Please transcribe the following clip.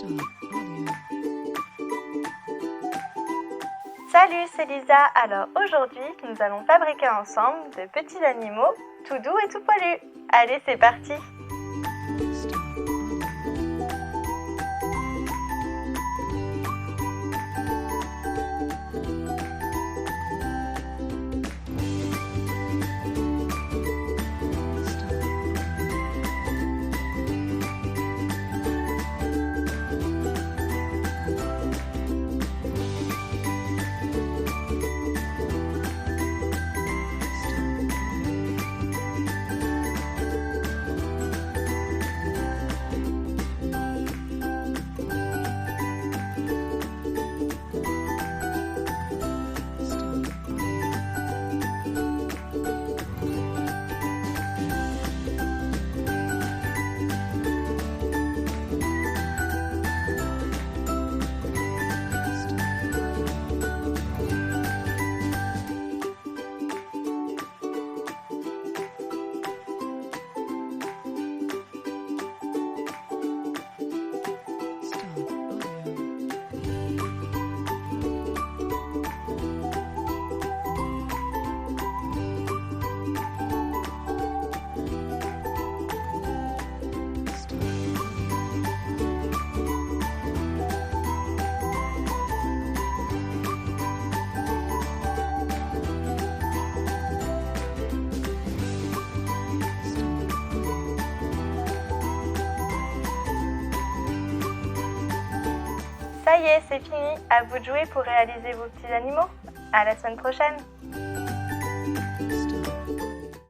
Salut, c'est Lisa. Alors aujourd'hui, nous allons fabriquer ensemble de petits animaux tout doux et tout poilus. Allez, c'est parti! Ça y est, c'est fini. À vous de jouer pour réaliser vos petits animaux. À la semaine prochaine.